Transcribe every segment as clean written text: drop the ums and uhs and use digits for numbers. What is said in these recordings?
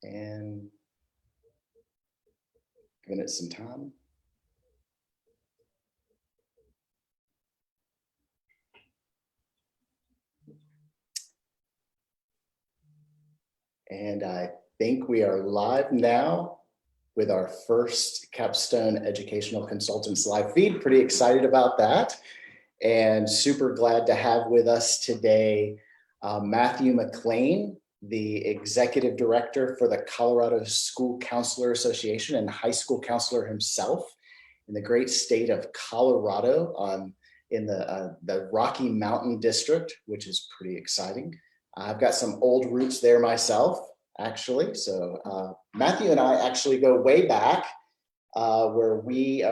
and giving it some time. And I think we are live now with our first Capstone Educational Consultants live feed. Pretty excited about that, and super glad to have with us today Matthew McClain, the Executive Director for the Colorado School Counselor Association and high school counselor himself in the great state of Colorado, in the Rocky Mountain District, which is pretty exciting. I've got some old roots there myself, actually. So Matthew and I actually go way back, where we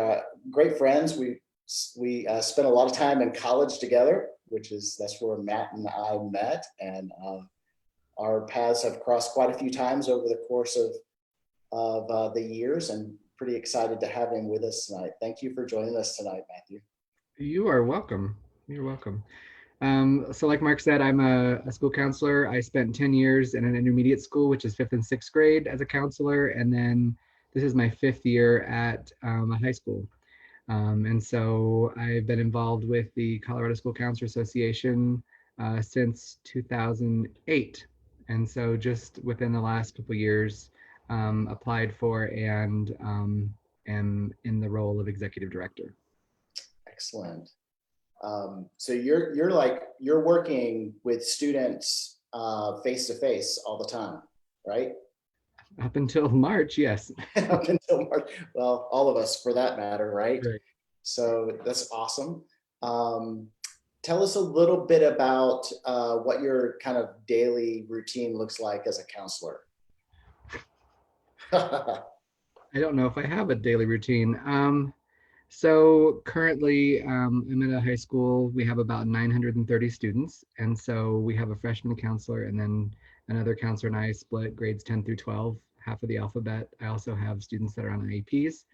great friends. We spent a lot of time in college together, that's where Matt and I met, and our paths have crossed quite a few times over the course of the years, and pretty excited to have him with us tonight. Thank you for joining us tonight, Matthew. You are welcome. You're welcome. So like Mark said, I'm a school counselor. I spent 10 years in an intermediate school, which is 5th and 6th grade as a counselor. And then this is my 5th year at a high school. And so I've been involved with the Colorado School Counselor Association since 2008. And so just within the last couple of years, applied for and am in the role of executive director. Excellent. So you're working with students face to face all the time, right? Up until March, yes. Up until March. Well, all of us for that matter, right? Right. So that's awesome. Tell us a little bit about what your kind of daily routine looks like as a counselor. I don't know if I have a daily routine. So currently I'm in a high school. We have about 930 students. And so we have a freshman counselor and then another counselor and I split grades 10 through 12, half of the alphabet. I also have students that are on IEPs.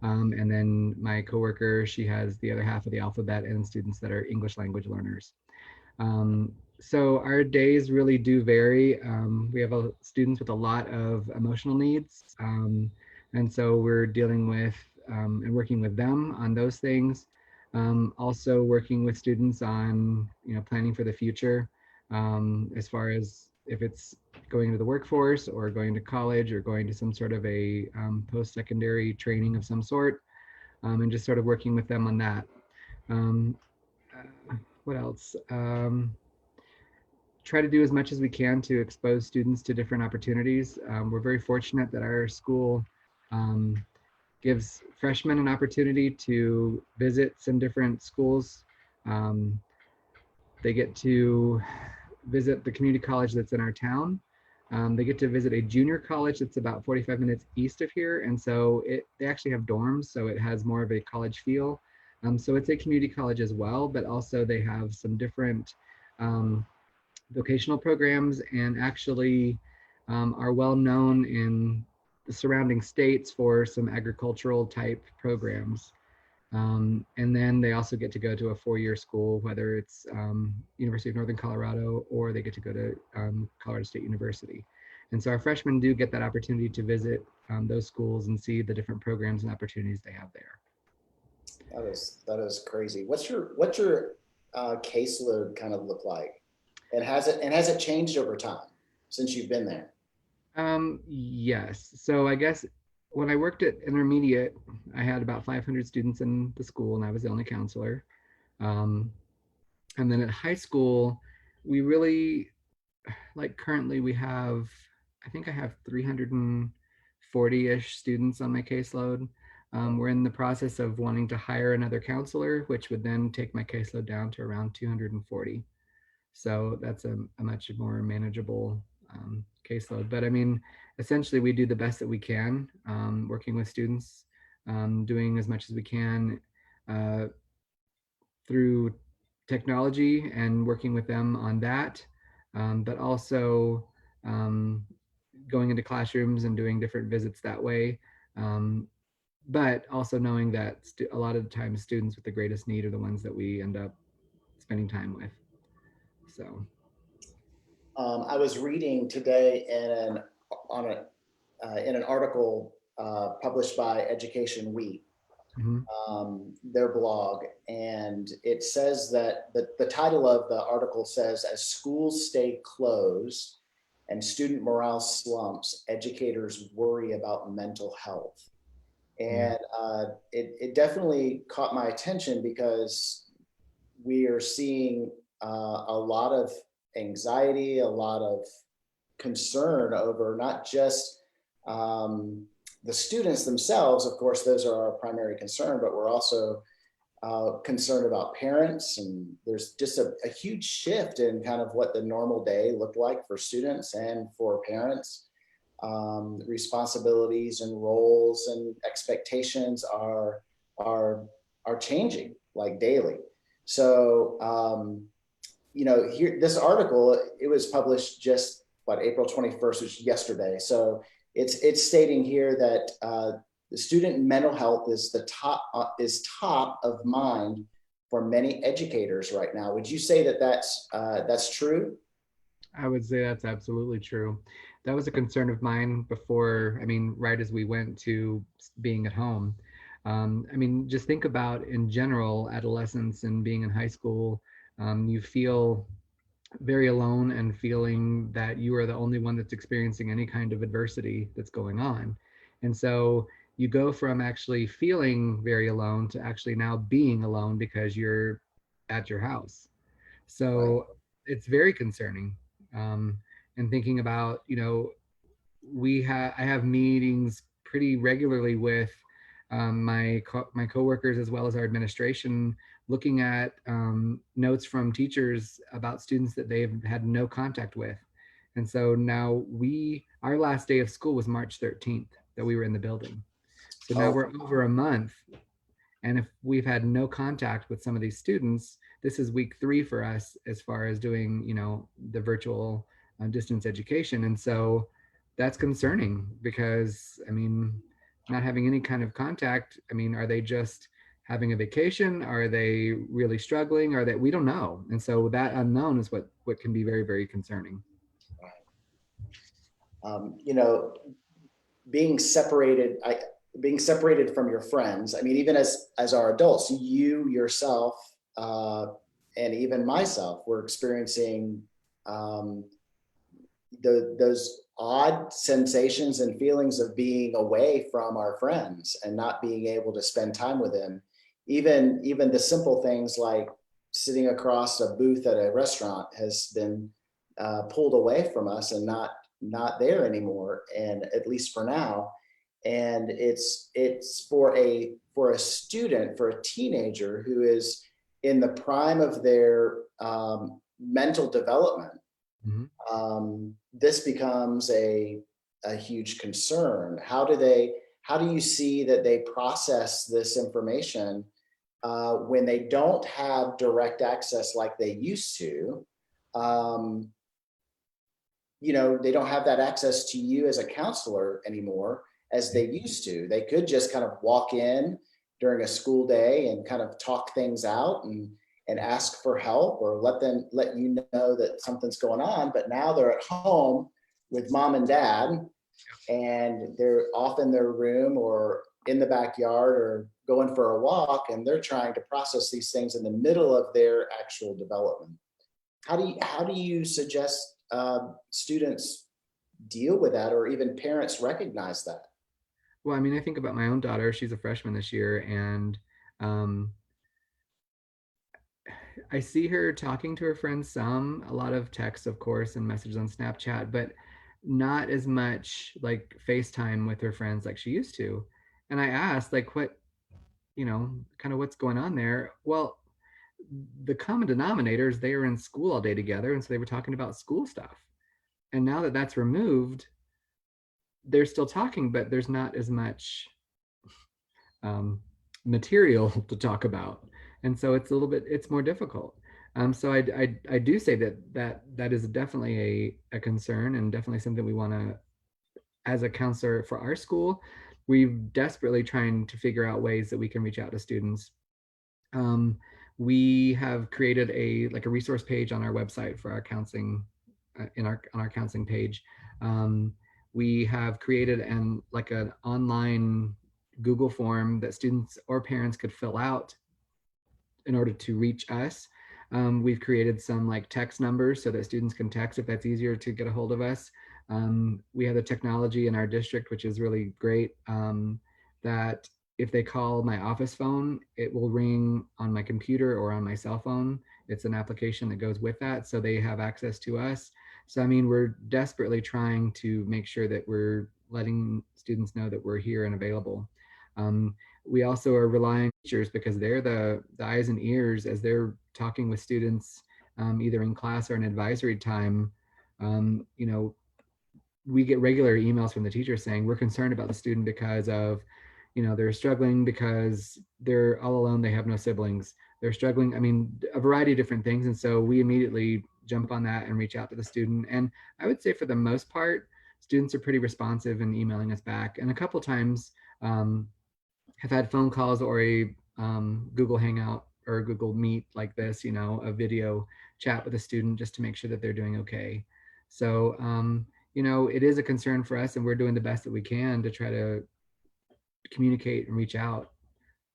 And then my coworker, she has the other half of the alphabet and students that are English language learners. So our days really do vary. We have students with a lot of emotional needs. And so we're dealing with and working with them on those things. Also working with students on, planning for the future, as far as if it's going to the workforce or going to college or going to some sort of a post-secondary training of some sort, and just sort of working with them on that. What else? Try to do as much as we can to expose students to different opportunities. We're very fortunate that our school gives freshmen an opportunity to visit some different schools. They get to visit the community college that's in our town. They get to visit a junior college that's about 45 minutes east of here. And so they actually have dorms, so it has more of a college feel. So it's a community college as well, but also they have some different vocational programs and actually are well known in the surrounding states for some agricultural type programs. And then they also get to go to a 4-year school, whether it's University of Northern Colorado or they get to go to Colorado State University. And so our freshmen do get that opportunity to visit those schools and see the different programs and opportunities they have there. That is crazy. What's your caseload kind of look like? And has it changed over time since you've been there? Yes. So I guess when I worked at intermediate, I had about 500 students in the school and I was the only counselor. And then at high school, we really, currently we have, I think I have 340-ish students on my caseload. We're in the process of wanting to hire another counselor, which would then take my caseload down to around 240. So that's a much more manageable caseload. But I mean, essentially we do the best that we can, working with students, doing as much as we can through technology and working with them on that, but also going into classrooms and doing different visits that way. But also knowing that a lot of the times students with the greatest need are the ones that we end up spending time with. So I was reading today in an on a in an article published by Education Week, Mhm. their blog, and it says that the title of the article says, "As schools stay closed and student morale slumps, educators worry about mental health." Yeah. And it definitely caught my attention because we are seeing a lot of anxiety, a lot of concern over not just um, the students themselves. Of course, those are our primary concern, but we're also concerned about parents. And there's just a huge shift in kind of what the normal day looked like for students and for parents. Responsibilities and roles and expectations are are changing like daily. So here, this article, it was published just what, April 21st, which is yesterday. So it's stating here that the student mental health is top of mind for many educators right now. Would you say that that's true? I would say that's absolutely true. That was a concern of mine before, I mean, right as we went to being at home. I mean, just think about in general, adolescence and being in high school, you feel very alone and feeling that you are the only one that's experiencing any kind of adversity that's going on. And so you go from actually feeling very alone to actually now being alone because you're at your house. Right. So it's very concerning. Um, and thinking about, I have meetings pretty regularly with my coworkers as well as our administration, looking at notes from teachers about students that they've had no contact with. And so now our last day of school was March 13th that we were in the building. So now Oh, we're over a month, and if we've had no contact with some of these students, this is week 3 for us as far as doing, the virtual distance education. And so that's concerning because, I mean, not having any kind of contact, I mean, are they just having a vacation? Are they really struggling? We don't know. And so that unknown is what can be very, very concerning. um, you know, being separated, being separated from your friends. I mean, even as our adults, you yourself, and even myself, we're experiencing um, those odd sensations and feelings of being away from our friends and not being able to spend time with them. Even the simple things like sitting across a booth at a restaurant has been pulled away from us and not there anymore, and at least for now. And it's for a student, for a teenager who is in the prime of their mental development. Mhm. This becomes a huge concern. How do you see that they process this information when they don't have direct access like they used to? Um, they don't have that access to you as a counselor anymore as they used to. They could just kind of walk in during a school day and kind of talk things out and ask for help or let you know that something's going on. But now they're at home with mom and dad, and they're off in their room or in the backyard or going for a walk, and they're trying to process these things in the middle of their actual development. How do you suggest students deal with that, or even parents recognize that? Well, I mean, I think about my own daughter. She's a freshman this year, and um, I see her talking to her friends some, a lot of text, of course, and messages on Snapchat, but not as much like FaceTime with her friends like she used to. And I asked, like, kind of what's going on there? Well, the common denominator is they were in school all day together, and so they were talking about school stuff. And now that that's removed, they're still talking, but there's not as much um, material to talk about, and so it's more difficult. So I do say that is definitely a concern and definitely something we want to, as a counselor for our school, we're desperately trying to figure out ways that we can reach out to students. um, we have created a resource page on our website for our counseling, in our on our counseling page, um, we have created an online Google form that students or parents could fill out in order to reach us. We've created some like text numbers so that students can text if that's easier to get a hold of us. We have the technology in our district, which is really great, that if they call my office phone, it will ring on my computer or on my cell phone. It's an application that goes with that, so they have access to us. So, I mean, we're desperately trying to make sure that we're letting students know that we're here and available. Um, we also are relying on teachers because they're the eyes and ears as they're talking with students, either in class or in advisory time. You know, we get regular emails from the teachers saying we're concerned about the student because of, you know, they're struggling because they're all alone, they have no siblings, they're struggling, I mean, a variety of different things. And so we immediately jump on that and reach out to the student. And I would say for the most part, students are pretty responsive in emailing us back. And a couple times, have had phone calls or a Google Hangout or Google Meet like this, you know, a video chat with a student just to make sure that they're doing okay. So, you know, it is a concern for us, and we're doing the best that we can to try to communicate and reach out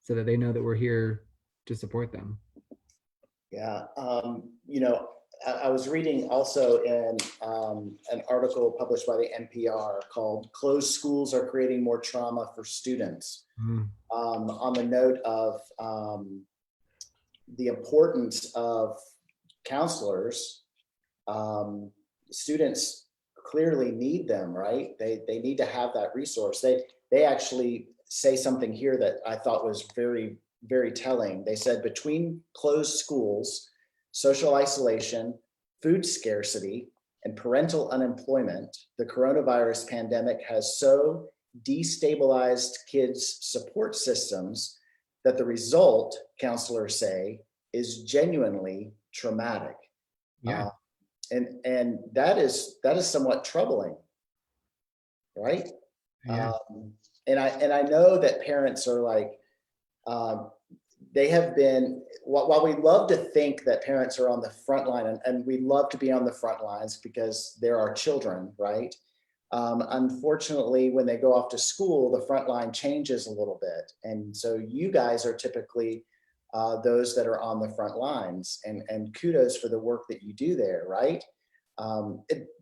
so that they know that we're here to support them. Yeah, you know, I was reading also in an article published by the NPR called "Closed Schools Are Creating More Trauma for Students," Mm, on the note of the importance of counselors. Students clearly need them, right? They need to have that resource. They actually say something here that I thought was very, very telling. They said between closed schools, social isolation, food scarcity, and parental unemployment, the coronavirus pandemic has so destabilized kids' support systems that the result, counselors say, is genuinely traumatic. yeah, And that is somewhat troubling, right? yeah, And I know that parents are like, um, they have been, while we love to think that parents are on the front line, and we love to be on the front lines because they're our children, right? Unfortunately, when they go off to school, the front line changes a little bit. And so you guys are typically those that are on the front lines, and kudos for the work that you do there, right?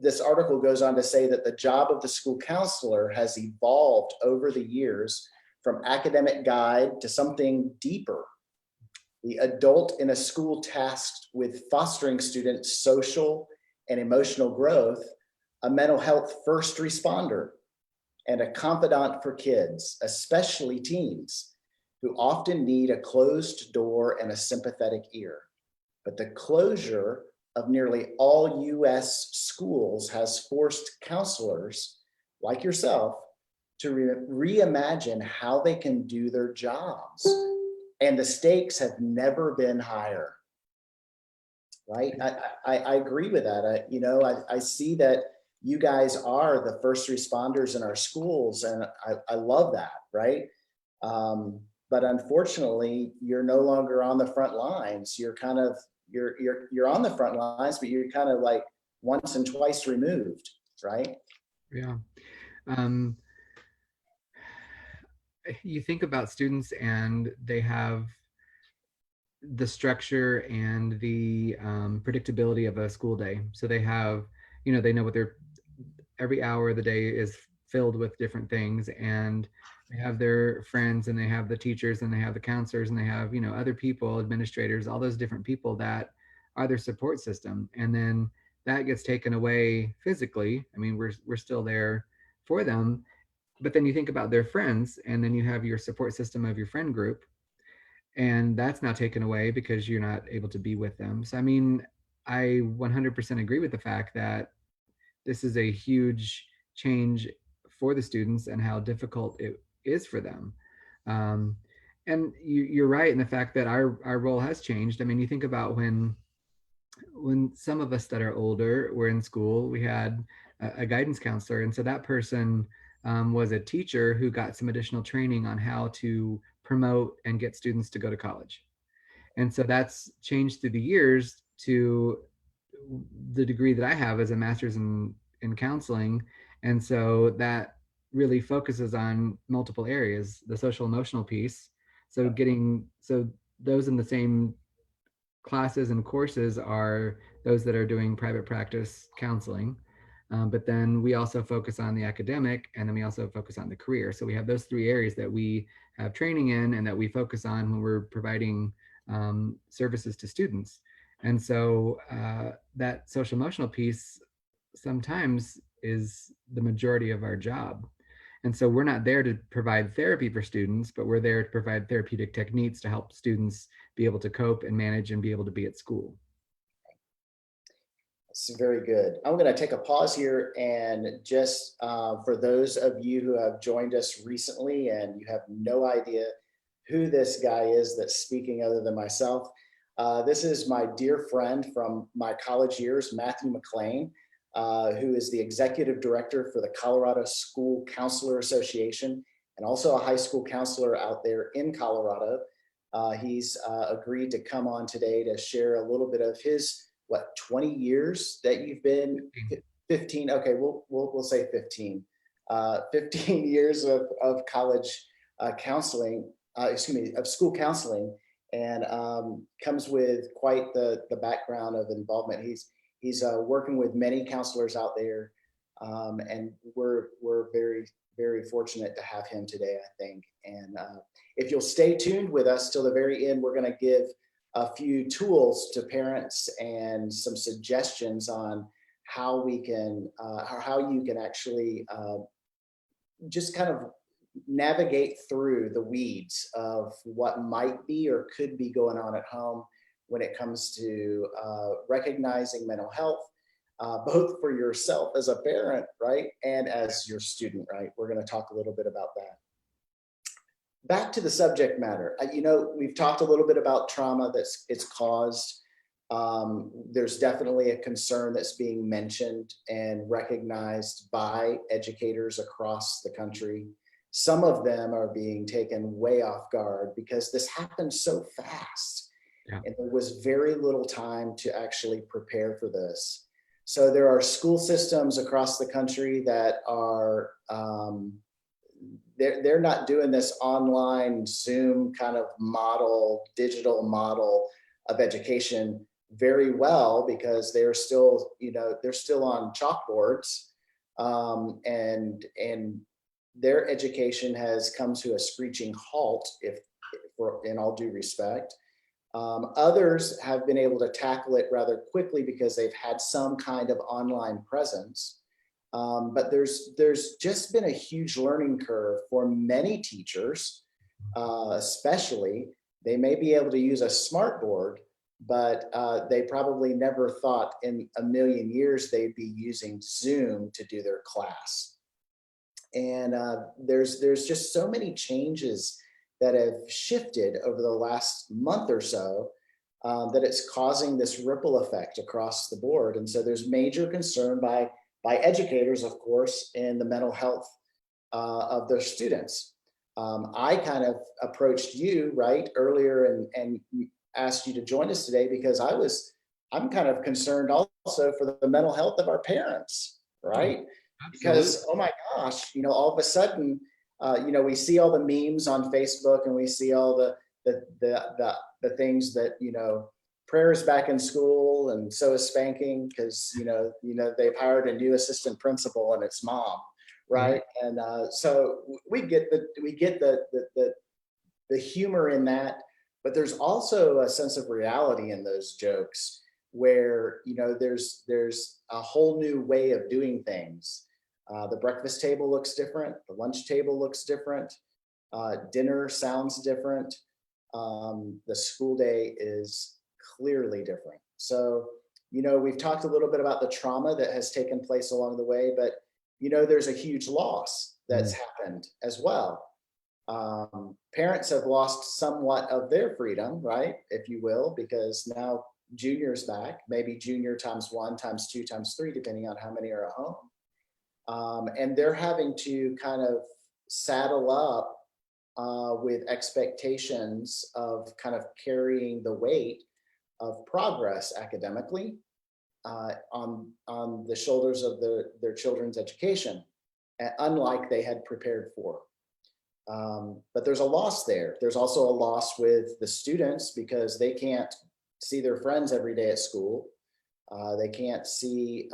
This article goes on to say that the job of the school counselor has evolved over the years from academic guide to something deeper. The adult in a school tasked with fostering students' social and emotional growth, a mental health first responder, and a confidant for kids, especially teens, who often need a closed door and a sympathetic ear. But the closure of nearly all US schools has forced counselors like yourself to reimagine how they can do their jobs. And the stakes have never been higher, right? I agree with that. I see that you guys are the first responders in our schools, and I love that, right? But unfortunately, you're no longer on the front lines. You're kind of you're on the front lines, but you're kind of like once and twice removed, right? yeah. Um, you think about students and they have the structure and the predictability of a school day. So they have, you know, they know what their every hour of the day is filled with different things, and they have their friends and they have the teachers and they have the counselors and they have, you know, other people, administrators, all those different people that are their support system. And then that gets taken away physically. I mean, we're still there for them, but then you think about their friends, and then you have your support system of your friend group, and that's now taken away because you're not able to be with them. So I mean, I 100% agree with the fact that this is a huge change for the students and how difficult it is for them. Um, and you're right in the fact that our role has changed. I mean, you think about when some of us that are older were in school, we had a guidance counselor, and so that person was a teacher who got some additional training on how to promote and get students to go to college. And so that's changed through the years to the degree that I have as a master's in counseling. And so that really focuses on multiple areas, the social emotional piece. So those in the same classes and courses are those that are doing private practice counseling. But then we also focus on the academic, and then we also focus on the career. So we have those three areas that we have training in and that we focus on when we're providing services to students. And so that social emotional piece sometimes is the majority of our job. And so we're not there to provide therapy for students, but we're there to provide therapeutic techniques to help students be able to cope and manage and be able to be at school. It's very good. I'm going to take a pause here and just for those of you who have joined us recently and you have no idea who this guy is that's speaking other than myself, this is my dear friend from my college years, Matthew McClain, who is the executive director for the Colorado School Counselor Association and also a high school counselor out there in Colorado. He's agreed to come on today to share a little bit of his 20 years that you've been 15. Okay, we'll say 15. 15 years of college counseling, of school counseling, and comes with quite the background of involvement. He's working with many counselors out there, and we're very fortunate to have him today, I think. And if you'll stay tuned with us till the very end, we're going to give a few tools to parents and some suggestions on how we can, or how you can actually just kind of navigate through the weeds of what might be or could be going on at home when it comes to recognizing mental health, both for yourself as a parent, right, and as your student, right? We're going to talk a little bit about that. Back to the subject matter. We've talked a little bit about trauma that's it's caused. There's definitely a concern that's being mentioned and recognized by educators across the country. Some of them are being taken way off guard because this happened so fast. Yeah. And there was very little time to actually prepare for this. So there are school systems across the country that are they're not doing this online Zoom kind of model, digital model of education very well because they're still, they're still on chalkboards, and their education has come to a screeching halt, in all due respect. Others have been able to tackle it rather quickly because they've had some kind of online presence. But there's just been a huge learning curve for many teachers, especially. They may be able to use a smart board, but they probably never thought in a million years they'd be using Zoom to do their class. And there's just so many changes that have shifted over the last month or so, that it's causing this ripple effect across the board. And so there's major concern by educators, of course, in the mental health of their students. I kind of approached you earlier and asked you to join us today because I'm kind of concerned also for the mental health of our parents, right? Because, oh my gosh, all of a sudden, we see all the memes on Facebook and we see all the things that, prayer is back in school and so is spanking because, they've hired a new assistant principal and it's mom, right? And so we get the humor in that, but there's also a sense of reality in those jokes where, there's a whole new way of doing things. The breakfast table looks different. The lunch table looks different. Dinner sounds different. The school day is clearly different. So, we've talked a little bit about the trauma that has taken place along the way, but, there's a huge loss that's happened as well. Parents have lost somewhat of their freedom, right, if you will, because now junior's back, maybe junior times 1, times 2, times 3, depending on how many are at home. And they're having to kind of saddle up with expectations of kind of carrying the weight of progress academically on the shoulders of their children's education. unlike they had prepared for. But there's a loss there. There's also a loss with the students because they can't see their friends every day at school. They can't see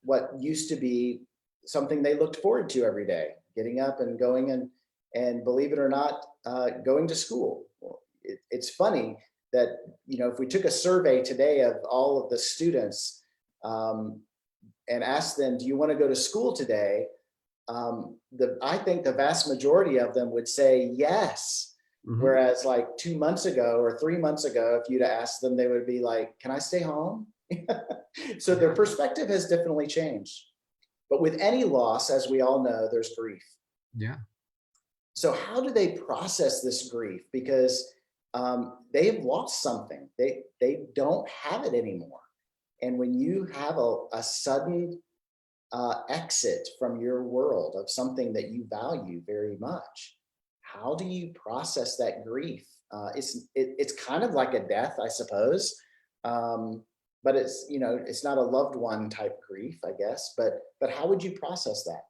what used to be something they looked forward to every day, getting up and going and believe it or not, going to school. It's funny that, if we took a survey today of all of the students and asked them, do you want to go to school today? I think the vast majority of them would say yes. Mhm. Whereas like 2 months ago or 3 months ago, if you'd asked them, they would be like, can I stay home? So their perspective has definitely changed. But with any loss, as we all know, there's grief. Yeah. So how do they process this grief? Because they have lost something. They don't have it anymore. And when you have a sudden exit from your world of something that you value very much, how do you process that grief? It's kind of like a death, I suppose, but it's not a loved one type grief, I guess. But how would you process that?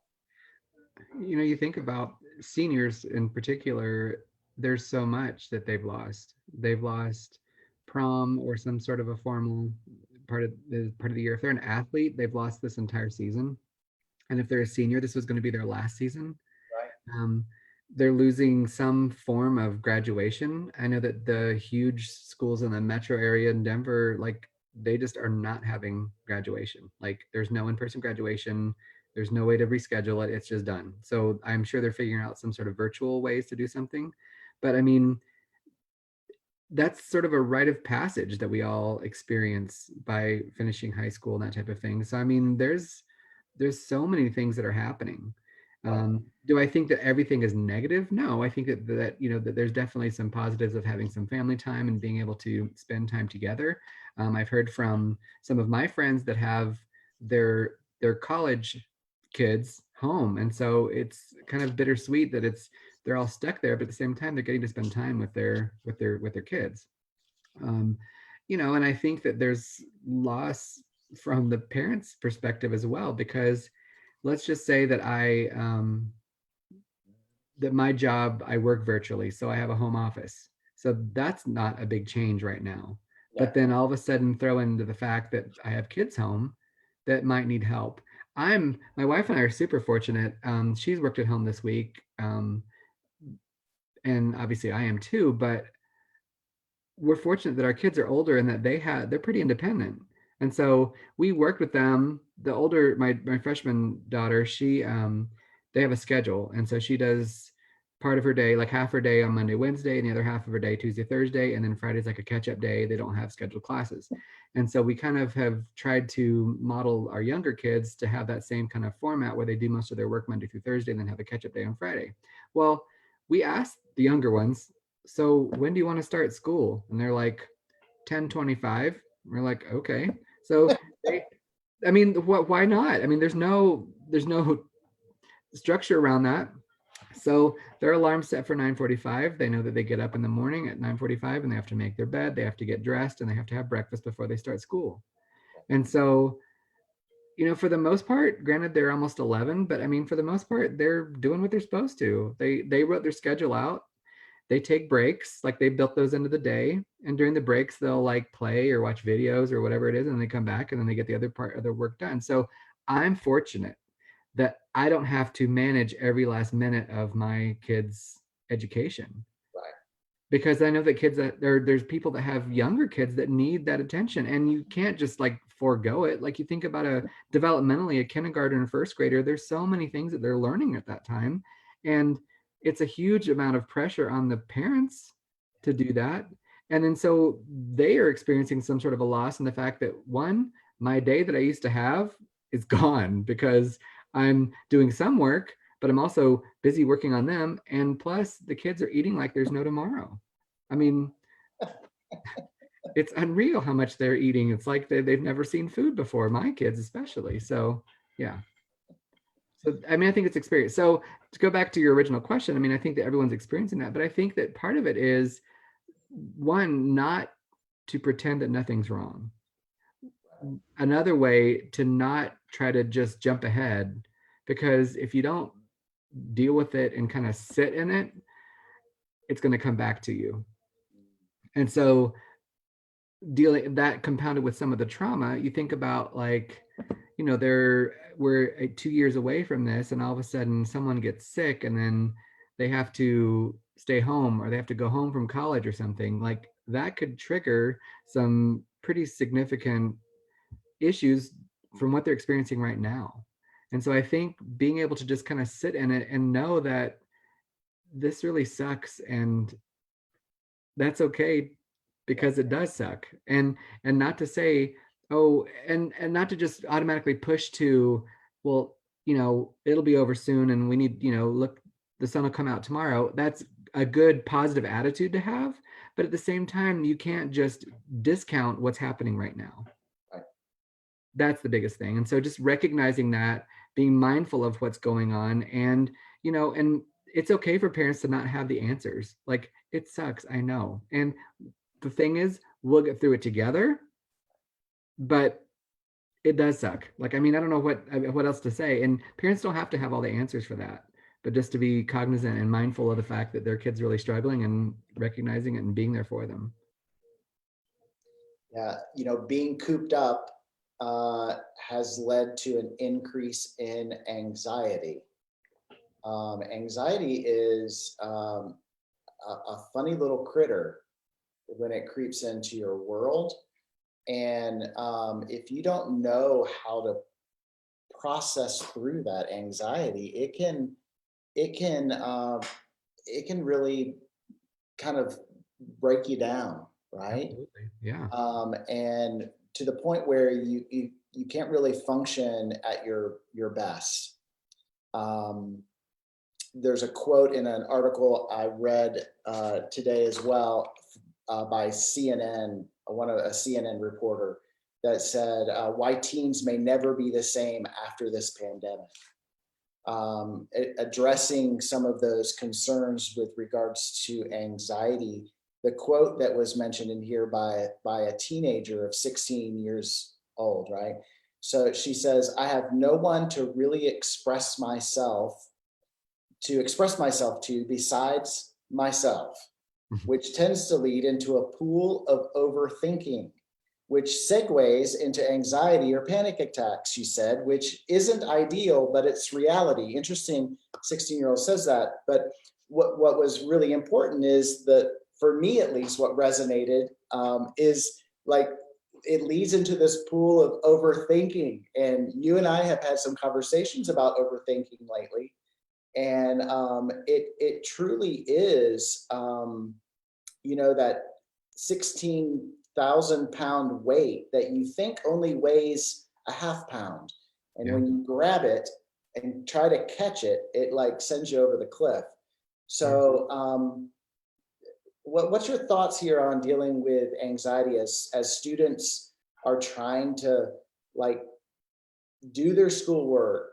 You think about seniors in particular, there's so much that they've lost. They've lost prom or some sort of a formal part of the year. If they're an athlete, they've lost this entire season. And if they're a senior, this was going to be their last season. Right. They're losing some form of graduation. I know that the huge schools in the metro area in Denver, like they just are not having graduation. Like there's no in-person graduation. There's no way to reschedule it. It's just done. So I'm sure they're figuring out some sort of virtual ways to do something. But I mean, that's sort of a rite of passage that we all experience by finishing high school and that type of thing. So I mean, there's so many things that are happening. Do I think that everything is negative? No, I think that there's definitely some positives of having some family time and being able to spend time together. I've heard from some of my friends that have their college kids home, and so it's kind of bittersweet that they're all stuck there, but at the same time they're getting to spend time with their kids. And I think that there's loss from the parents' perspective as well, because let's just say that that my job, I work virtually, so I have a home office. So that's not a big change right now. Yeah. But then all of a sudden throw into the fact that I have kids home that might need help. My wife and I are super fortunate. She's worked at home this week. And obviously I am too, but we're fortunate that our kids are older and that they're pretty independent. And so we worked with them. The older, my freshman daughter, they have a schedule. And so she does part of her day, like half her day on Monday, Wednesday, and the other half of her day, Tuesday, Thursday. And then Friday's like a catch-up day. They don't have scheduled classes. And so we kind of have tried to model our younger kids to have that same kind of format where they do most of their work Monday through Thursday and then have a catch-up day on Friday. Well, we asked the younger ones, so when do you want to start school? And they're like 10:25. We're like, okay. So why not? I mean, there's no structure around that. So their alarm's set for 9:45. They know that they get up in the morning at 9:45 and they have to make their bed, they have to get dressed, and they have to have breakfast before they start school. And so, for the most part, granted they're almost 11, but I mean, for the most part, they're doing what they're supposed to. They wrote their schedule out. They take breaks, like they built those into the day. And during the breaks, they'll like play or watch videos or whatever it is. And they come back and then they get the other part of their work done. So I'm fortunate that I don't have to manage every last minute of my kids' education. Right. Because I know that there's people that have younger kids that need that attention, and you can't just like forego it. Like you think about developmentally, a kindergarten or first grader, there's so many things that they're learning at that time. And it's a huge amount of pressure on the parents to do that. And then so they are experiencing some sort of a loss in the fact that my day that I used to have is gone because I'm doing some work, but I'm also busy working on them. And plus the kids are eating like there's no tomorrow. I mean, it's unreal how much they're eating. It's like they've never seen food before, my kids especially. So yeah. So, I mean, I think it's experience. So to go back to your original question, I mean, I think that everyone's experiencing that, but I think that part of it is one, not to pretend that nothing's wrong. Another way to not try to just jump ahead because if you don't deal with it and kind of sit in it, it's going to come back to you. And so dealing that compounded with some of the trauma, you think about like, we're 2 years away from this, and all of a sudden someone gets sick and then they have to stay home or they have to go home from college or something. Like that could trigger some pretty significant issues from what they're experiencing right now. And so I think being able to just kind of sit in it and know that this really sucks, and that's okay because it does suck. And not to say, oh, and not to just automatically push to, well, it'll be over soon and we need, look, the sun will come out tomorrow. That's a good positive attitude to have, but at the same time you can't just discount what's happening right now. Right. That's the biggest thing. And so just recognizing that, being mindful of what's going on, and and it's okay for parents to not have the answers. Like, it sucks, I know. And the thing is, we'll get through it together, but it does suck. Like, I mean, I don't know what else to say. And parents don't have to have all the answers for that, but just to be cognizant and mindful of the fact that their kid's really struggling and recognizing it and being there for them. Yeah, being cooped up has led to an increase in anxiety. Anxiety is a funny little critter when it creeps into your world. And if you don't know how to process through that anxiety, it can really kind of break you down, right? Absolutely. Yeah. And to the point where you can't really function at your best. There's a quote in an article I read today as well by CNN, a CNN reporter, that said why teens may never be the same after this pandemic. Addressing some of those concerns with regards to anxiety. The quote that was mentioned in here by a teenager of 16 years old, right? So she says, I have no one to really express myself to besides myself, which tends to lead into a pool of overthinking, which segues into anxiety or panic attacks, she said, which isn't ideal, but it's reality. Interesting, 16-year-old says that. But what was really important is that, for me at least, what resonated is like, it leads into this pool of overthinking. And you and I have had some conversations about overthinking lately. And it truly is, that 16,000-pound weight that you think only weighs a half pound. And when you grab it and try to catch it, it like sends you over the cliff. So what's your thoughts here on dealing with anxiety as students are trying to like do their schoolwork,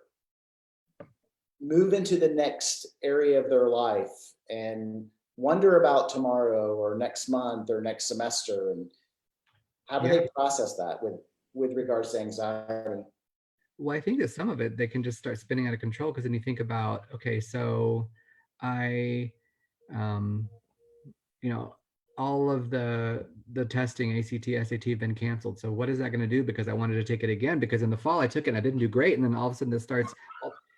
move into the next area of their life, and wonder about tomorrow or next month or next semester? And how do they process that with regards to anxiety? Well, I think that some of it, they can just start spinning out of control, because then you think about, okay, so I, all of the testing, ACT, SAT, have been canceled. So what is that going to do? Because I wanted to take it again, because in the fall I took it and I didn't do great. And then all of a sudden this starts,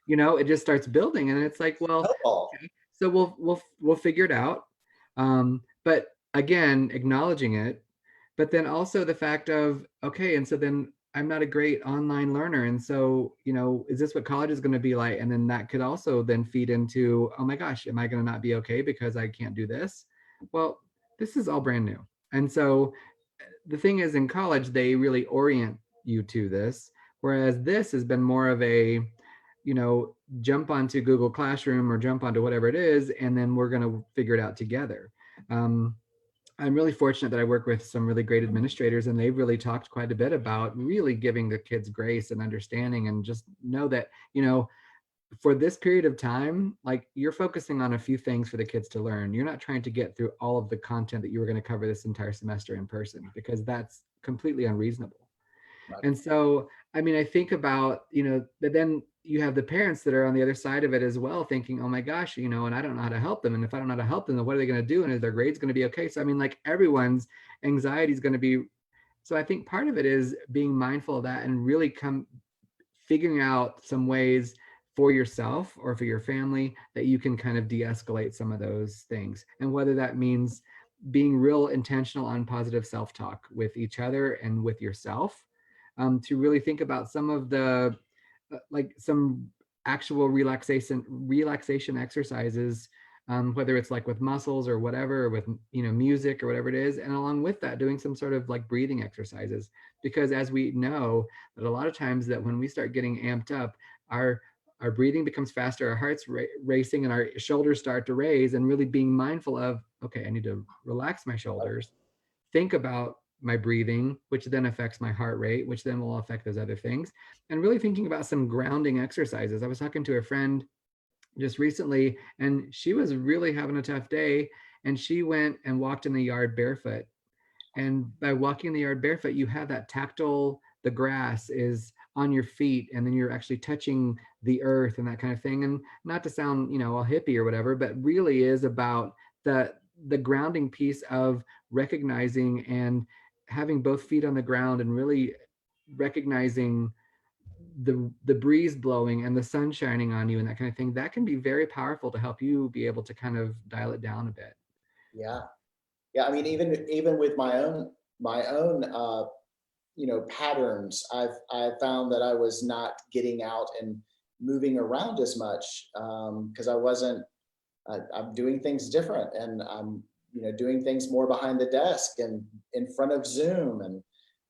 it just starts building, and it's like, well, okay, so we'll figure it out. But again, acknowledging it, but then also the fact of, okay, and so then I'm not a great online learner. And so, is this what college is going to be like? And then that could also then feed into, oh my gosh, am I going to not be okay because I can't do this? Well, this is all brand new. And so the thing is, in college, they really orient you to this. Whereas this has been more of a, jump onto Google Classroom or jump onto whatever it is, and then we're going to figure it out together. I'm really fortunate that I work with some really great administrators, and they've really talked quite a bit about really giving the kids grace and understanding, and just know that, for this period of time, like, you're focusing on a few things for the kids to learn. You're not trying to get through all of the content that you were going to cover this entire semester in person, because that's completely unreasonable. Right. And so, I mean, I think about, but then you have the parents that are on the other side of it as well, thinking, oh my gosh, you know, and I don't know how to help them. And if I don't know how to help them, then what are they going to do? And is their grades going to be okay? So, I mean, like everyone's anxiety is going to be. So I think part of it is being mindful of that and really figuring out some ways for yourself or for your family that you can kind of de-escalate some of those things. And whether that means being real intentional on positive self-talk with each other and with yourself, to really think about some of the like some actual relaxation exercises, whether it's like with muscles or whatever, or with, you know, music or whatever it is, and along with that doing some sort of like breathing exercises, because as we know that a lot of times that when we start getting amped up, our breathing becomes faster, our heart's racing, and our shoulders start to raise, and really being mindful of, okay, I need to relax my shoulders, think about my breathing, which then affects my heart rate, which then will affect those other things. And really thinking about some grounding exercises. I was talking to a friend just recently, and she was really having a tough day. And she went and walked in the yard barefoot. And by walking in the yard barefoot, you have that tactile, the grass is on your feet, and then you're actually touching the earth and that kind of thing. And not to sound, you know, all hippie or whatever, but really is about the grounding piece of recognizing and having both feet on the ground and really recognizing the breeze blowing and the sun shining on you and that kind of thing. That can be very powerful to help you be able to kind of dial it down a bit. Yeah. Yeah. I mean, even with my own patterns, I found that I was not getting out and moving around as much, because I'm doing things different, and I'm doing things more behind the desk and in front of Zoom, and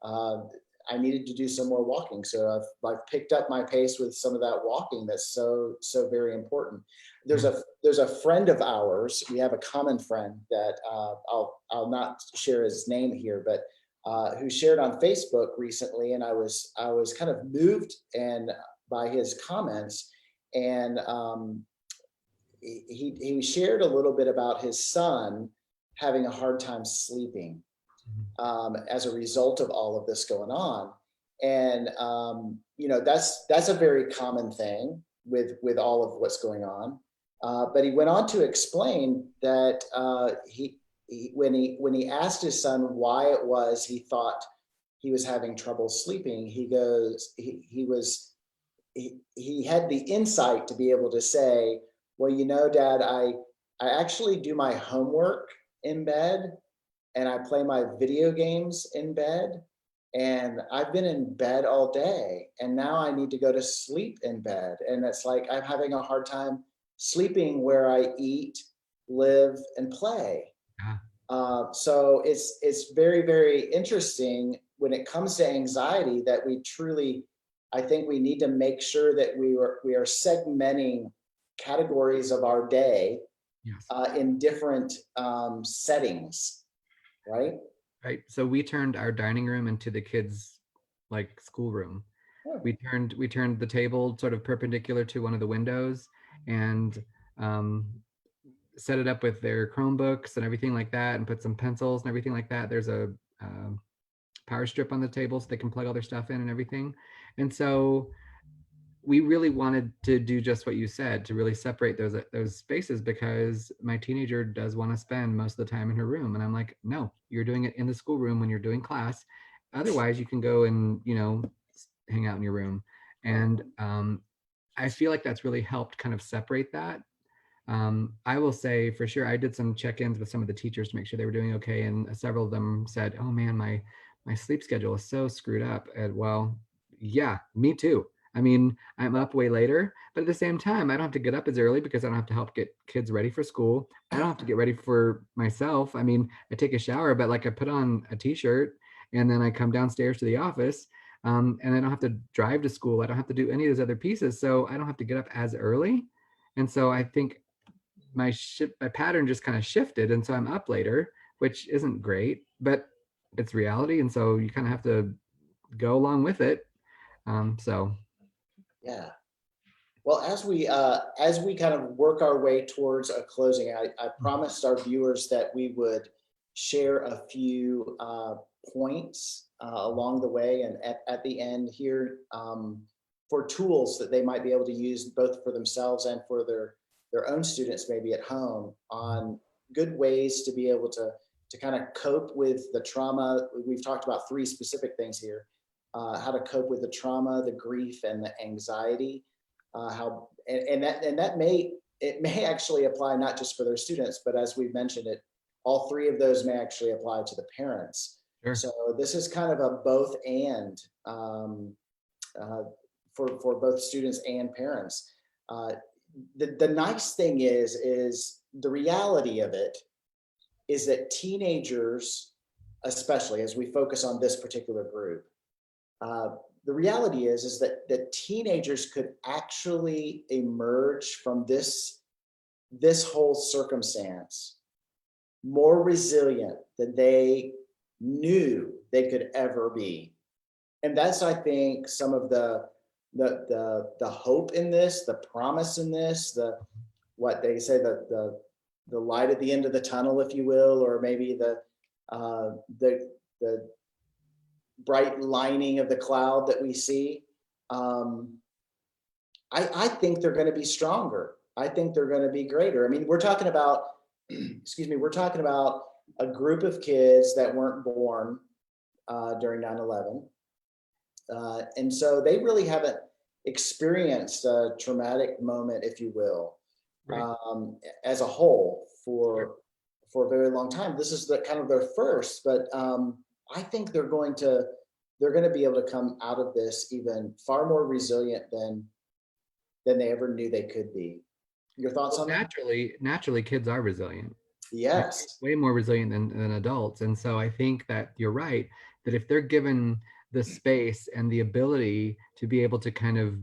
uh, I needed to do some more walking. So I've picked up my pace with some of that walking. That's so very important. There's Yeah. a friend of ours. We have a common friend that I'll not share his name here, but who shared on Facebook recently, and I was kind of moved and by his comments, and he shared a little bit about his son having a hard time sleeping, as a result of all of this going on. And that's a very common thing with all of what's going on. But he went on to explain that when he asked his son why it was he thought he was having trouble sleeping, he goes he had the insight to be able to say, well, Dad, I actually do my homework in bed, and I play my video games in bed, and I've been in bed all day, and now I need to go to sleep in bed. And it's like I'm having a hard time sleeping where I eat, live, and play. Yeah. So it's very, very interesting when it comes to anxiety that I think we need to make sure that we are segmenting categories of our day Yes. in different settings, right? Right. So we turned our dining room into the kids' like schoolroom. Yeah. We turned the table sort of perpendicular to one of the windows, and um, set it up with their Chromebooks and everything like that, and put some pencils and everything like that. There's a power strip on the table so they can plug all their stuff in and everything. And so we really wanted to do just what you said, to really separate those spaces, because my teenager does want to spend most of the time in her room, and I'm like, no, you're doing it in the schoolroom when you're doing class. Otherwise you can go and hang out in your room. And I feel like that's really helped kind of separate that. I will say for sure, I did some check-ins with some of the teachers to make sure they were doing okay, and several of them said, oh man, my sleep schedule is so screwed up. And well, yeah, me too. I mean, I'm up way later, but at the same time, I don't have to get up as early because I don't have to help get kids ready for school. I don't have to get ready for myself. I mean, I take a shower, but like I put on a t-shirt and then I come downstairs to the office, and I don't have to drive to school. I don't have to do any of those other pieces. So I don't have to get up as early. And so I think my pattern just kind of shifted, and so I'm up later, which isn't great, but it's reality, and so you kind of have to go along with it. So Yeah. Well, as we kind of work our way towards a closing, I promised our viewers that we would share a few points along the way, and at the end here, for tools that they might be able to use both for themselves and for their own students, maybe at home, on good ways to be able to kind of cope with the trauma. We've talked about three specific things here: how to cope with the trauma, the grief, and the anxiety. That may actually apply not just for their students, but as we've mentioned it, all three of those may actually apply to the parents. Sure. So this is kind of a both and for both students and parents. The nice thing is the reality of it is that teenagers, especially as we focus on this particular group, the reality is that teenagers could actually emerge from this whole circumstance more resilient than they knew they could ever be. And that's, I think, some of the hope in this, the promise in this, what they say, the light at the end of the tunnel, if you will, or maybe the bright lining of the cloud that we see. I think they're going to be stronger. I think they're going to be greater. I mean, we're talking about, we're talking about a group of kids that weren't born during 9/11. And so they really haven't experienced a traumatic moment, if you will, Right. as a whole for a very long time. This is the kind of their first, but I think they're going to be able to come out of this even far more resilient than they ever knew they could be. Your thoughts Well, on that? naturally, kids are resilient. They're Yes. way more resilient than adults. And so I think that you're right, that if they're given the space and the ability to be able to kind of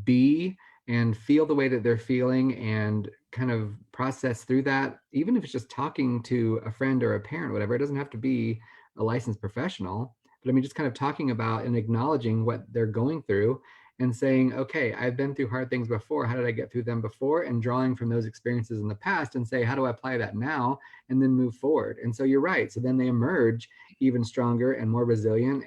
be and feel the way that they're feeling and kind of process through that, even if it's just talking to a friend or a parent, whatever, it doesn't have to be a licensed professional. But I mean, just kind of talking about and acknowledging what they're going through and saying, okay, I've been through hard things before. How did I get through them before? And drawing from those experiences in the past and say, how do I apply that now? And then move forward. And so you're right. So then they emerge even stronger and more resilient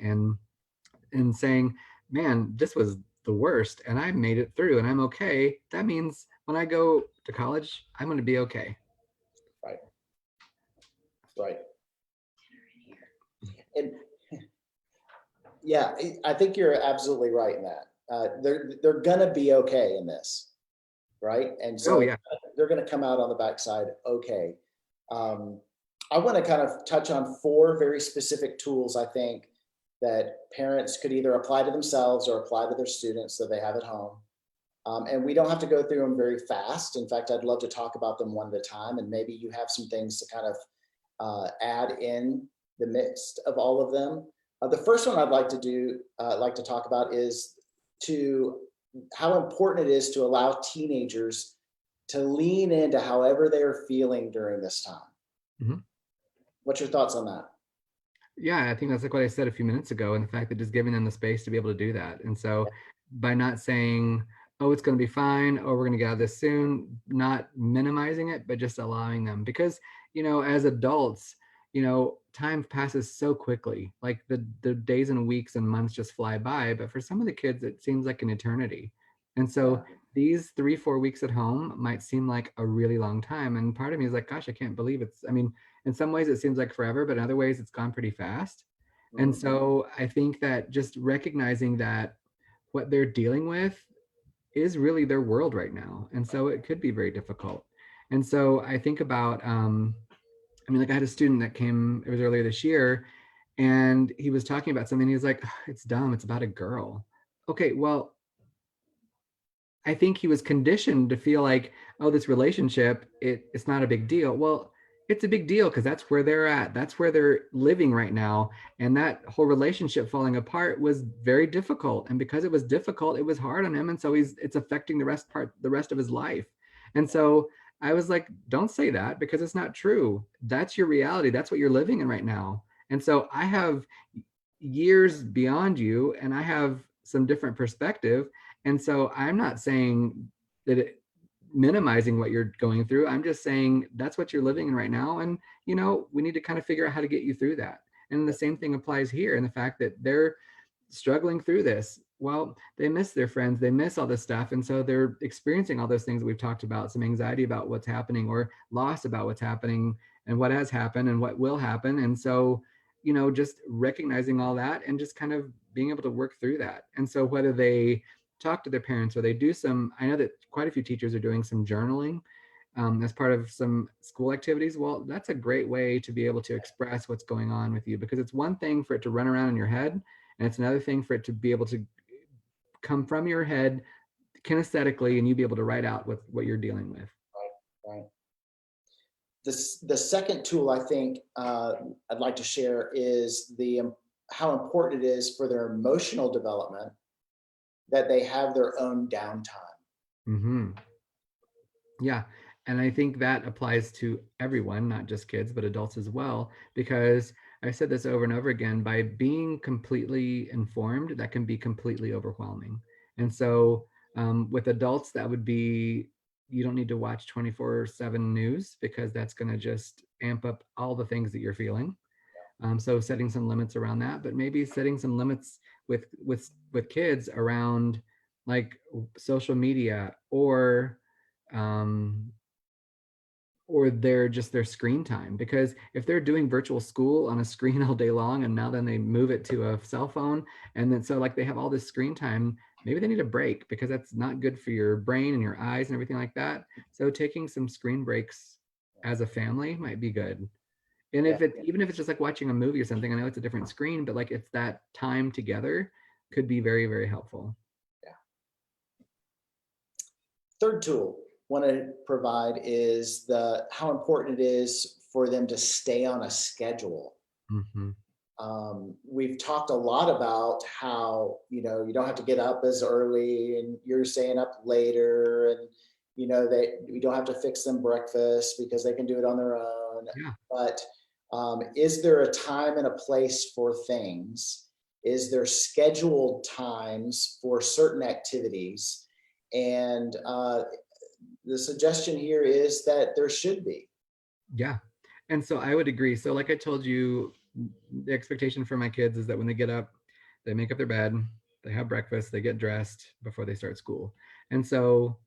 and saying, man, this was the worst and I made it through and I'm okay. That means when I go to college, I'm going to be okay. Right. Right. And yeah, I think you're absolutely right in that. They're gonna be okay in this, right? And Oh, so yeah. they're gonna come out on the backside okay. I want to kind of touch on four very specific tools I think that parents could either apply to themselves or apply to their students that they have at home. And we don't have to go through them very fast. In fact, I'd love to talk about them one at a time, and maybe you have some things to kind of add in the midst of all of them. The first one I'd like to talk about is how important it is to allow teenagers to lean into however they're feeling during this time. Mhm. What's your thoughts on that? Yeah, I think that's like what I said a few minutes ago, and the fact that just giving them the space to be able to do that. And so by not saying, oh, it's going to be fine, or we're going to get out of this soon, not minimizing it, but just allowing them. Because, as adults, time passes so quickly. Like the days and weeks and months just fly by. But for some of the kids, it seems like an eternity. And Yeah. so these 3-4 weeks at home might seem like a really long time. And part of me is like, gosh, I can't believe I mean, in some ways it seems like forever, but in other ways it's gone pretty fast. And Mhm. so I think that just recognizing that what they're dealing with is really their world right now. And so it could be very difficult. And so I think about, like I had a student that came, it was earlier this year, and he was talking about something. He's like, it's dumb. It's about a girl. Okay, well, I think he was conditioned to feel like, oh, this relationship, it's not a big deal. Well, it's a big deal because that's where they're at. That's where they're living right now. And that whole relationship falling apart was very difficult. And because it was difficult, it was hard on him. And so it's affecting the rest of his life. And so I was like, don't say that because it's not true. That's your reality. That's what you're living in right now. And so I have years beyond you and I have some different perspective. And so I'm not saying that minimizing what you're going through. I'm just saying that's what you're living in right now. And, we need to kind of figure out how to get you through that. And the same thing applies here. And the fact that they're struggling through this, Well, they miss their friends, they miss all this stuff. And so they're experiencing all those things that we've talked about, some anxiety about what's happening or loss about what's happening and what has happened and what will happen. And so, just recognizing all that and just kind of being able to work through that. And so whether they talk to their parents or they do some, I know that quite a few teachers are doing some journaling as part of some school activities. Well, that's a great way to be able to express what's going on with you, because it's one thing for it to run around in your head, and it's another thing for it to be able to come from your head kinesthetically and you be able to write out what you're dealing with. Right. The second tool I think I'd like to share is how important it is for their emotional development that they have their own downtime. Mm-hmm. Yeah. And I think that applies to everyone, not just kids, but adults as well, because I've said this over and over again, by being completely informed, that can be completely overwhelming. And so with adults, that would be, you don't need to watch 24/7 news, because that's going to just amp up all the things that you're feeling. So setting some limits around that, but maybe setting some limits with kids around like social media um, or their screen time. Because if they're doing virtual school on a screen all day long and now then they move it to a cell phone, and then so like they have all this screen time, maybe they need a break, because that's not good for your brain and your eyes and everything like that. So taking some screen breaks as a family might be good. And Yeah. even if it's just like watching a movie or something, I know it's a different screen, but like it's that time together could be very, very helpful. Yeah. Third tool I want to provide is how important it is for them to stay on a schedule. Mm-hmm. We've talked a lot about how, you don't have to get up as early and you're staying up later, and, that we don't have to fix them breakfast because they can do it on their own. Yeah. But is there a time and a place for things? Is there scheduled times for certain activities? And the suggestion here is that there should be. Yeah. And so I would agree. So like I told you, the expectation for my kids is that when they get up, they make up their bed, they have breakfast, they get dressed before they start school. And so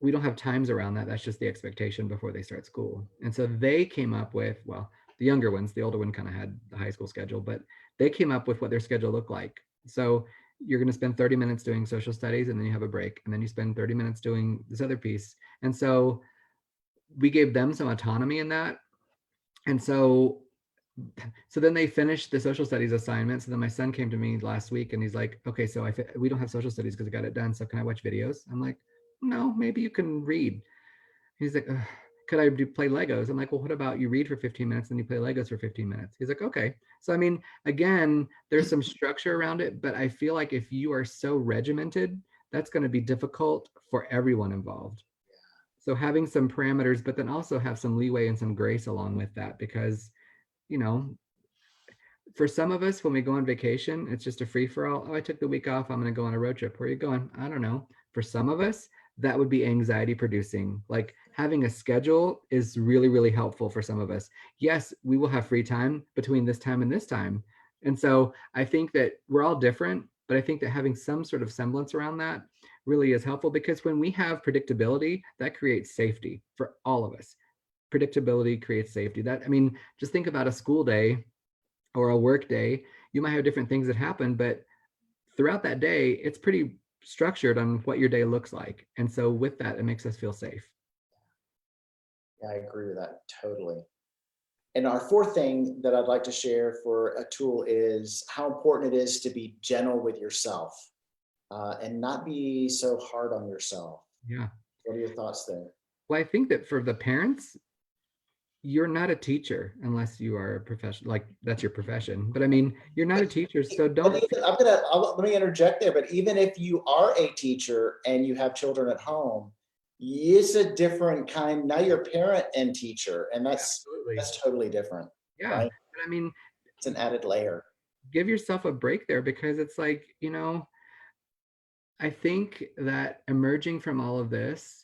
we don't have times around that. That's just the expectation before they start school. And so they came up with, well, the younger ones, the older one kind of had the high school schedule, but they came up with what their schedule looked like. So you're going to spend 30 minutes doing social studies, and then you have a break, and then you spend 30 minutes doing this other piece. And so we gave them some autonomy in that. And so then they finished the social studies assignment. So then my son came to me last week and he's like, okay, so we don't have social studies because I got it done. So can I watch videos? I'm like, no, maybe you can read. He's like, could I play Legos? I'm like, well, what about you read for 15 minutes and you play Legos for 15 minutes? He's like, okay. So, I mean, again, there's some structure around it, but I feel like if you are so regimented, that's going to be difficult for everyone involved. So having some parameters, but then also have some leeway and some grace along with that, because, you know, for some of us, when we go on vacation, it's just a free for all. Oh, I took the week off. I'm going to go on a road trip. Where are you going? I don't know. For some of us, that would be anxiety producing. Like having a schedule is really, really helpful for some of us. Yes, we will have free time between this time and this time. And so I think that we're all different, but I think that having some sort of semblance around that really is helpful, because when we have predictability, that creates safety for all of us. Predictability creates safety. That, I mean, just think about a school day or a work day. You might have different things that happen, but throughout that day, it's pretty structured on what your day looks like. And so with that, it makes us feel safe. Yeah, I agree with that totally. And our fourth thing that I'd like to share for a tool is how important it is to be gentle with yourself and not be so hard on yourself. Yeah. What are your thoughts there? Well, I think that for the parents, you're not a teacher unless you are a professional, like that's your profession. But I mean, you're not a teacher, so don't. Let me interject there. But even if you are a teacher and you have children at home, it's a different kind. Now you're parent and teacher, and that's totally different. Yeah. Right? But I mean, it's an added layer. Give yourself a break there, because it's like, you know, I think that emerging from all of this,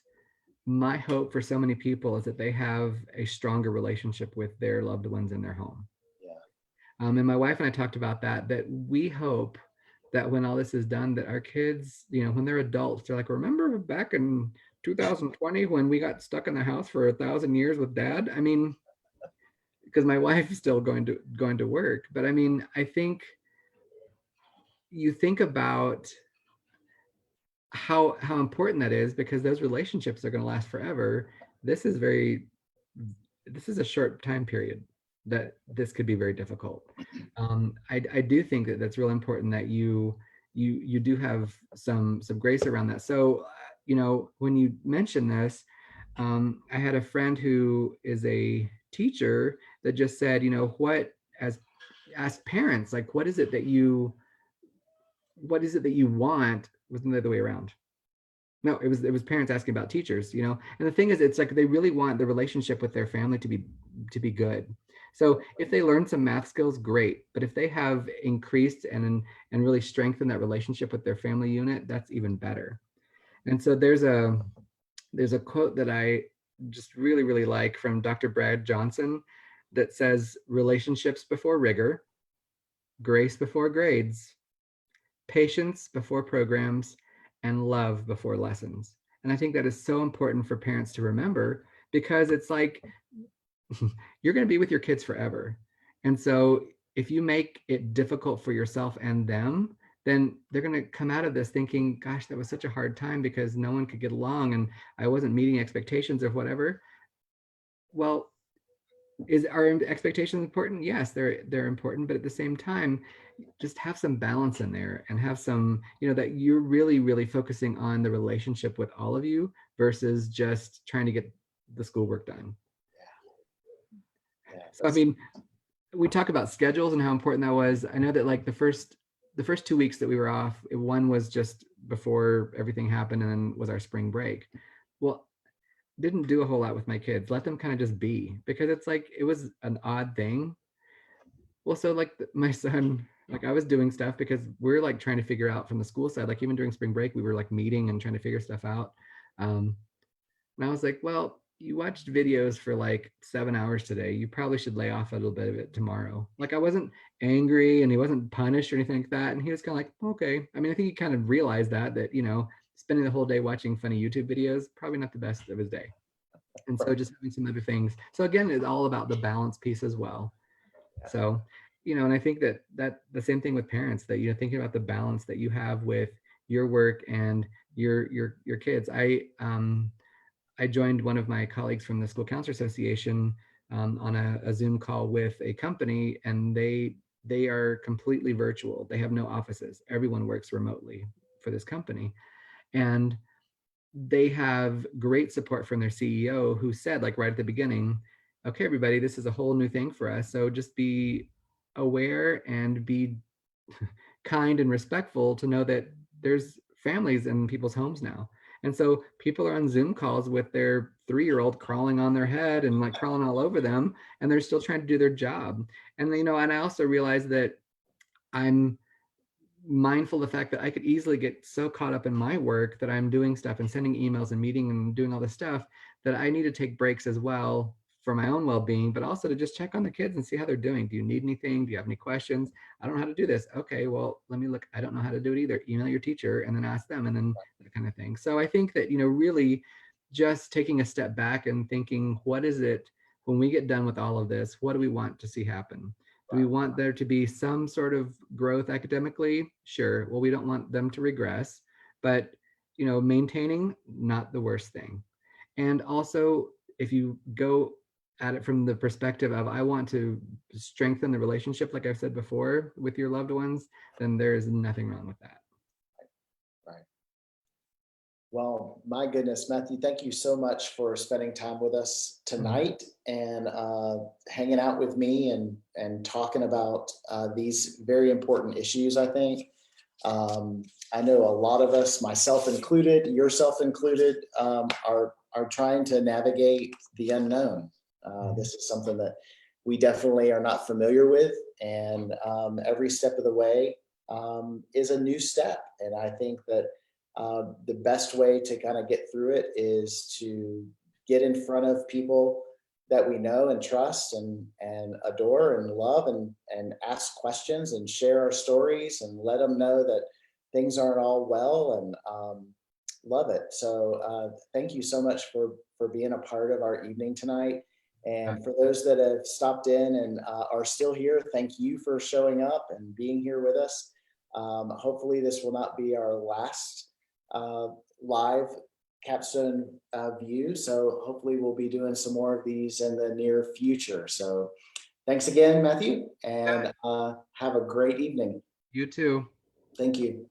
my hope for so many people is that they have a stronger relationship with their loved ones in their home. Yeah. And my wife and I talked about that we hope that when all this is done, that our kids, when they're adults, they're like, remember back in 2020 when we got stuck in the house for 1,000 years with dad? I mean, because my wife is still going to work. But I mean, I think you think about how important that is, because those relationships are going to last forever. This is very this is a short time period that this could be very difficult. I do think that that's really important that you do have some grace around that. So when you mention this, I had a friend who is a teacher that just said, what, as parents, like, what is it that you want? Wasn't the other way around. No, it was parents asking about teachers, And the thing is, it's like they really want the relationship with their family to be good. So if they learn some math skills, great. But if they have increased and really strengthened that relationship with their family unit, that's even better. And so there's a quote that I just really, really like from Dr. Brad Johnson that says, relationships before rigor, grace before grades, patience before programs, and love before lessons. And I think that is so important for parents to remember, because it's like you're going to be with your kids forever. And so if you make it difficult for yourself and them, then they're going to come out of this thinking, gosh, that was such a hard time because no one could get along and I wasn't meeting expectations or whatever. Well, is our expectations important? Yes, they're important, but at the same time, just have some balance in there and have some, that you're really, really focusing on the relationship with all of you versus just trying to get the schoolwork done. Yeah. So, I mean, we talk about schedules and how important that was. I know that like the first 2 weeks that we were off, one was just before everything happened and then was our spring break. Well, didn't do a whole lot with my kids. Let them kind of just be, because it's like, it was an odd thing. Well, so like my son, like I was doing stuff because we're like trying to figure out from the school side, like even during spring break, we were like meeting and trying to figure stuff out. And I was like, well, you watched videos for like 7 hours today. You probably should lay off a little bit of it tomorrow. Like I wasn't angry and he wasn't punished or anything like that. And he was kind of like, okay. I mean, I think he kind of realized that, spending the whole day watching funny YouTube videos, probably not the best of his day. And so just having some other things. So again, it's all about the balance piece as well. So, and I think that the same thing with parents, that, thinking about the balance that you have with your work and your kids. I joined one of my colleagues from the School Counselor Association on a Zoom call with a company, and they are completely virtual. They have no offices. Everyone works remotely for this company. And they have great support from their CEO, who said, like right at the beginning, okay, everybody, this is a whole new thing for us. So just be aware and be kind and respectful to know that there's families in people's homes now. And so people are on Zoom calls with their 3-year-old crawling on their head and like crawling all over them, and they're still trying to do their job. And, and I also realized that I'm mindful of the fact that I could easily get so caught up in my work that I'm doing stuff and sending emails and meeting and doing all this stuff, that I need to take breaks as well for my own well-being, but also to just check on the kids and see how they're doing. Do you need anything? Do you have any questions? I don't know how to do this. Okay, well, let me look. I don't know how to do it either. Email your teacher and then ask them, and then that kind of thing. So I think that, really just taking a step back and thinking, what is it when we get done with all of this? What do we want to see happen? Do we want there to be some sort of growth academically? Sure. Well, we don't want them to regress, but maintaining, not the worst thing. And also, if you go at it from the perspective of, I want to strengthen the relationship, like I've said before, with your loved ones, then there is nothing wrong with that. Right. Well, my goodness, Matthew, thank you so much for spending time with us tonight and hanging out with me and talking about these very important issues, I think. I know a lot of us, myself included, yourself included, are trying to navigate the unknown. This is something that we definitely are not familiar with, and every step of the way is a new step. And I think that the best way to kind of get through it is to get in front of people that we know and trust and adore and love, and ask questions and share our stories and let them know that things aren't all well, and love it. So thank you so much for being a part of our evening tonight. And for those that have stopped in and are still here, thank you for showing up and being here with us. Hopefully this will not be our last live capstone view. So hopefully we'll be doing some more of these in the near future. So thanks again, Matthew, and have a great evening. You too. Thank you.